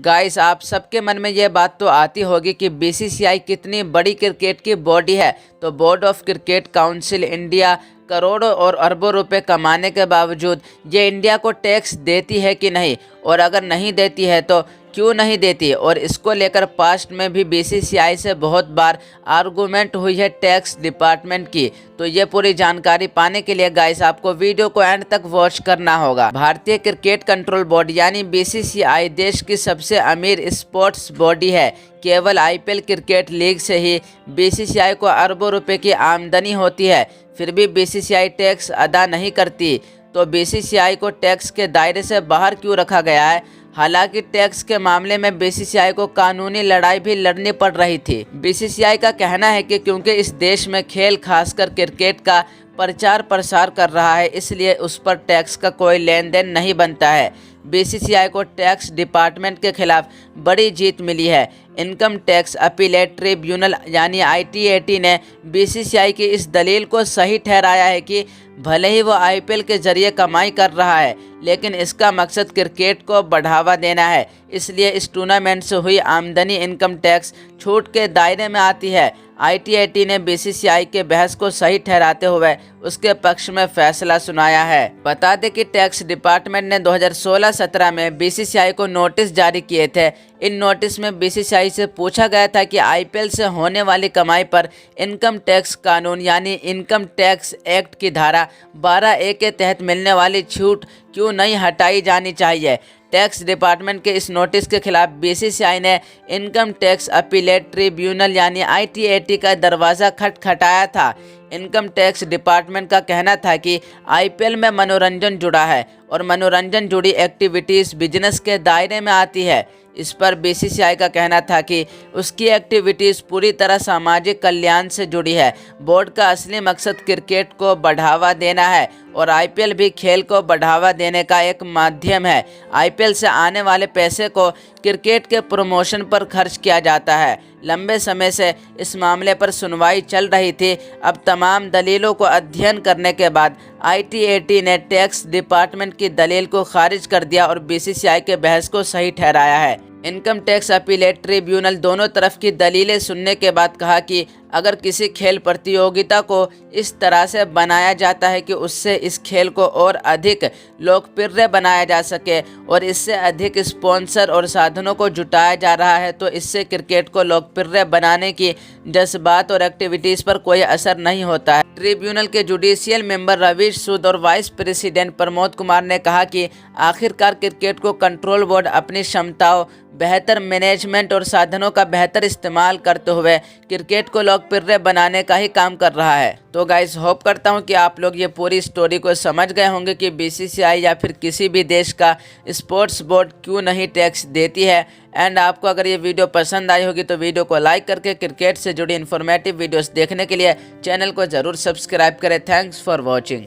Guys आप सबके मन में ये बात तो आती होगी कि बीसीसीआई कितनी बड़ी क्रिकेट की बॉडी है। तो board of cricket council India करोड़ों और अरबों रुपए कमाने के बावजूद ये इंडिया को टैक्स देती है कि नहीं, और अगर नहीं देती है तो क्यों नहीं देती। और इसको लेकर पास्ट में भी बीसीसीआई से बहुत बार आर्गूमेंट हुई है टैक्स डिपार्टमेंट की। तो ये पूरी जानकारी पाने के लिए गाइस आपको वीडियो को एंड तक वॉच करना होगा। भारतीय क्रिकेट कंट्रोल बोर्ड यानी बीसीसीआई देश की सबसे अमीर स्पोर्ट्स बॉडी है। केवल आईपीएल क्रिकेट लीग से ही बीसीसीआई को अरबों रुपए की आमदनी होती है, फिर भी बीसीसीआई टैक्स अदा नहीं करती। तो बीसीसीआई को टैक्स के दायरे से बाहर क्यों रखा गया है? हालांकि टैक्स के मामले में बीसीसीआई को कानूनी लड़ाई भी लड़नी पड़ रही थी। बीसीसीआई का कहना है कि क्योंकि इस देश में खेल खासकर क्रिकेट का प्रचार प्रसार कर रहा है, इसलिए उस पर टैक्स का कोई लेन देन नहीं बनता है। बीसीसीआई को टैक्स डिपार्टमेंट के खिलाफ बड़ी जीत मिली है। इनकम टैक्स अपीलेट ट्रिब्यूनल यानी आईटीएटी ने बीसीसीआई की इस दलील को सही ठहराया है कि भले ही वो आईपीएल के जरिए कमाई कर रहा है, लेकिन इसका मकसद क्रिकेट को बढ़ावा देना है, इसलिए इस टूर्नामेंट से हुई आमदनी इनकम टैक्स छूट के दायरे में आती है। आईटीएटी ने बीसीसीआई के बहस को सही ठहराते हुए उसके पक्ष में फैसला सुनाया है। बता दें कि टैक्स डिपार्टमेंट ने 2016-17 में बीसीसीआई को नोटिस जारी किए थे। इन नोटिस में बीसीसीआई से पूछा गया था कि आईपीएल से होने वाली कमाई पर इनकम टैक्स कानून यानी इनकम टैक्स एक्ट की धारा 12A के तहत मिलने वाली छूट क्यों नहीं हटाई जानी चाहिए। टैक्स डिपार्टमेंट के इस नोटिस के खिलाफ बीसीसीआई ने इनकम टैक्स अपीलेट ट्रिब्यूनल यानी आईटीएटी का दरवाज़ा खटखटाया था। इनकम टैक्स डिपार्टमेंट का कहना था कि आईपीएल में मनोरंजन जुड़ा है और मनोरंजन जुड़ी एक्टिविटीज़ बिजनेस के दायरे में आती है। इस पर बीसीसीआई का कहना था कि उसकी एक्टिविटीज़ पूरी तरह सामाजिक कल्याण से जुड़ी है। बोर्ड का असली मकसद क्रिकेट को बढ़ावा देना है और आईपीएल भी खेल को बढ़ावा देने का एक माध्यम है। आईपीएल से आने वाले पैसे को क्रिकेट के प्रमोशन पर खर्च किया जाता है। लंबे समय से इस मामले पर सुनवाई चल रही थी। अब तमाम दलीलों को अध्ययन करने के बाद आईटीएटी ने टैक्स डिपार्टमेंट की दलील को खारिज कर दिया और बीसीसीआई के बहस को सही ठहराया है। इनकम टैक्स अपीलेट ट्रिब्यूनल दोनों तरफ की दलीलें सुनने के बाद कहा कि अगर किसी खेल प्रतियोगिता को इस तरह से बनाया जाता है कि उससे इस खेल को और अधिक लोकप्रिय बनाया जा सके और इससे अधिक स्पॉन्सर और साधनों को जुटाया जा रहा है, तो इससे क्रिकेट को लोकप्रिय बनाने की जज्बात और एक्टिविटीज़ पर कोई असर नहीं होता है। ट्रिब्यूनल के जुडिशियल मेंबर रवीश सूद और वाइस प्रेसिडेंट प्रमोद कुमार ने कहा कि आखिरकार क्रिकेट को कंट्रोल बोर्ड अपनी क्षमताओं, बेहतर मैनेजमेंट और साधनों का बेहतर इस्तेमाल करते हुए क्रिकेट को लोकप्रिय बनाने का ही काम कर रहा है। तो गाइस होप करता हूं कि आप लोग ये पूरी स्टोरी को समझ गए होंगे कि बीसीसीआई या फिर किसी भी देश का स्पोर्ट्स बोर्ड क्यों नहीं टैक्स देती है। एंड आपको अगर ये वीडियो पसंद आई होगी तो वीडियो को लाइक करके क्रिकेट से जुड़ी इन्फॉर्मेटिव वीडियोस देखने के लिए चैनल को ज़रूर सब्सक्राइब करें। Thanks for watching.